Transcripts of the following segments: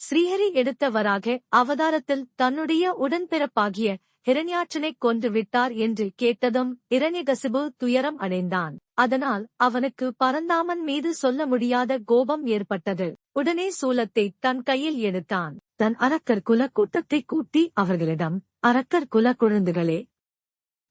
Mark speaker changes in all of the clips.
Speaker 1: ஸ்ரீஹரி எடுத்த வராக அவதாரத்தில் தன்னுடைய உடன்பிறப்பாகிய ஹிரண்யாட்சனைக் கொன்று விட்டார் என்று கேட்டதும் இரண்யகசிபு துயரம் அடைந்தான். அதனால் அவனுக்கு பரந்தாமன் மீது சொல்ல முடியாத கோபம் ஏற்பட்டது. உடனே சூலத்தை தன் கையில் எடுத்தான். தன் அரக்கர் குல கூட்டத்தை கூட்டி அவர்களிடம், அரக்கர் குல குழந்தைகளே,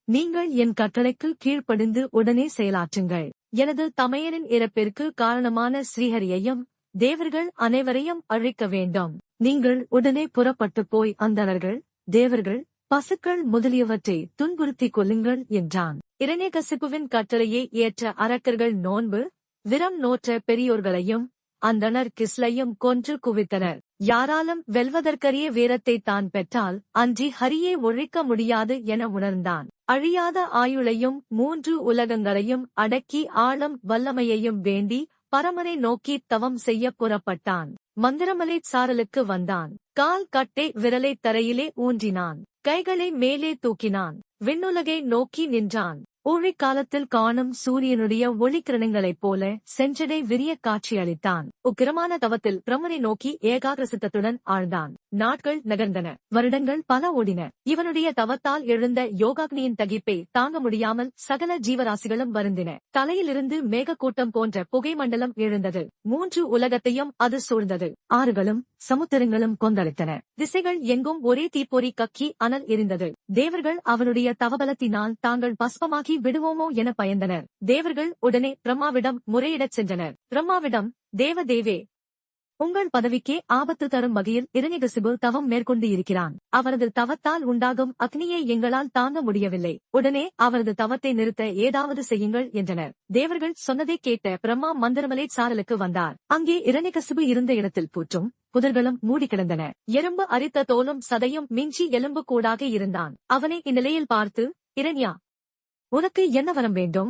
Speaker 1: நீங்கள் என் கட்டளைக்கு கீழ்ப்படிந்து உடனே செயலாற்றுங்கள். எனது தமையனின் இறப்பிற்கு காரணமான ஸ்ரீஹரியையும் தேவர்கள் அனைவரையும் அழிக்க வேண்டும். நீங்கள் உடனே புறப்பட்டு போய் அந்தணர்கள், தேவர்கள், பசுக்கள் முதலியவற்றை துன்புறுத்திக் கொள்ளுங்கள் என்றான். இரண்யகசிபுவின் கட்டளையை ஏற்ற அரக்கர்கள் நோன்பு, விரம் நோற்ற பெரியோர்களையும் அந்தணர் கிஸ்லையும் கொன்று குவித்தனர். யாராலும் வெல்வதற்கரிய வீரத்தை தான் பெற்றால் அன்றி ஹரியை ஒழிக்க முடியாது என உணர்ந்தான். அழியாத ஆயுளையும் 3 உலகங்களையும் அடக்கி ஆளும் வல்லமையையும் வேண்டி பரமனை நோக்கி தவம் செய்ய புறப்பட்டான். மந்திரமலை சாரலுக்கு வந்தான். கால் கட்டை விரலை தரையிலே ஊன்றினான். கைகளை மேலே தூக்கினான். விண்ணுலகை நோக்கி நின்றான். ஊழிக்காலத்தில் காணும் சூரியனுடைய ஒளிக்கிரணங்களைப் போல செஞ்சடை விரிய காட்சியளித்தான். உக்கிரமான தவத்தில் பிரமனை நோக்கி ஏகாகிரசித்தத்துடன் ஆழ்ந்தான். நாட்கள் நகர்ந்தன. வருடங்கள் பல ஓடின. இவனுடைய தவத்தால் எழுந்த யோகாக்னியின் தகிப்பை தாங்க முடியாமல் சகல ஜீவராசிகளும் வருந்தின. தலையிலிருந்து மேகக்கூட்டம் போன்ற புகை மண்டலம் எழுந்தது. 3 உலகத்தையும் அது சூழ்ந்தது. ஆறுகளும் சமுத்திரங்களும் கொந்தளித்தன. திசைகள் எங்கும் ஒரே தீப்பொறி கக்கி அனல் எரிந்தது. தேவர்கள் அவனுடைய தவபலத்தினால் தாங்கள் பஸ்பமாகி விடுவோமோ என பயந்தனர். தேவர்கள் உடனே பிரம்மாவிடம் முறையிடச் சென்றனர். பிரம்மாவிடம், தேவதேவே, உங்கள் பதவிக்கே ஆபத்து தரும் வகையில் இரண்யகசிபு தவம் மேற்கொண்டு இருக்கிறான். அவரது தவத்தால் உண்டாகும் அக்னியை எங்களால் தாங்க முடியவில்லை. உடனே அவரது தவத்தை நிறுத்த ஏதாவது செய்யுங்கள் என்றனர். தேவர்கள் சொன்னதை கேட்ட பிரம்மா மந்திரமலை சாரலுக்கு வந்தார். அங்கே இரண்யகசிபு இருந்த இடத்தில் புற்றும் புதர்களும் மூடி கிடந்தன. எறும்பு அரித்த தோலும் சதையும் மிஞ்சி எலும்பு கூடாக இருந்தான். அவனை இந்நிலையில் பார்த்து, இரண்யா, உனக்கு என்ன வரம் வேண்டும்?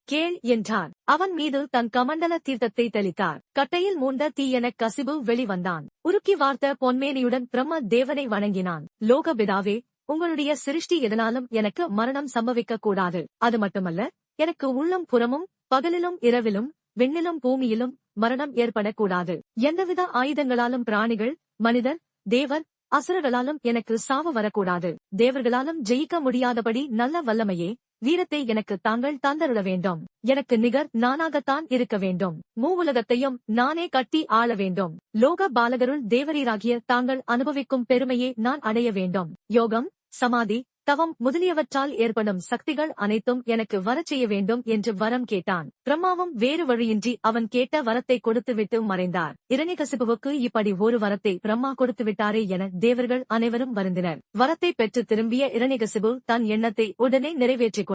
Speaker 1: கேள் என்றார். அவன் மீது தன் கமண்டல தீர்த்தத்தை தெளித்தார். கட்டையில் மூண்ட தீயென கசிபு வெளிவந்தான். உருக்கி வார்த்த பொன்மேனியுடன் பிரம்ம தேவனை வணங்கினான். லோகபிதாவே, உங்களுடைய சிருஷ்டி எதனாலும் எனக்கு மரணம் சம்பவிக்க கூடாது. அது மட்டுமல்ல, எனக்கு உள்ளும் புறமும் பகலிலும் இரவிலும் விண்ணிலும் பூமியிலும் மரணம் ஏற்படக்கூடாது. எந்தவித ஆயுதங்களாலும் பிராணிகள், மனிதர், தேவர், அசுரர்களாலும் எனக்கு சாவு வரக்கூடாது. தேவர்களாலும் ஜெயிக்க முடியாதபடி நல்ல வல்லமையே, வீரத்தை எனக்கு தாங்கள் தந்தருள வேண்டும். எனக்கு நிகர் நானாகத்தான் இருக்க வேண்டும். மூவுலகத்தையும் நானே கட்டி ஆள வேண்டும். லோக பாலகருள் தேவரீராகிய தாங்கள் அனுபவிக்கும் பெருமையை நான் அடைய வேண்டும். யோகம், சமாதி, தவம் முதலியவற்றால் ஏற்படும் சக்திகள் அனைத்தும் எனக்கு வரச் செய்ய வேண்டும் என்று வரம் கேட்டான். பிரம்மாவும் வேறு வழியின்றி அவன் கேட்ட வரத்தை கொடுத்துவிட்டு மறைந்தார். இரண்யகசிபுவுக்கு இப்படி ஒரு வரத்தை பிரம்மா கொடுத்து விட்டாரே என தேவர்கள் அனைவரும் வருந்தினர். வரத்தை பெற்று திரும்பிய இரண்யகசிபு தன் எண்ணத்தை உடனே நிறைவேற்றிக்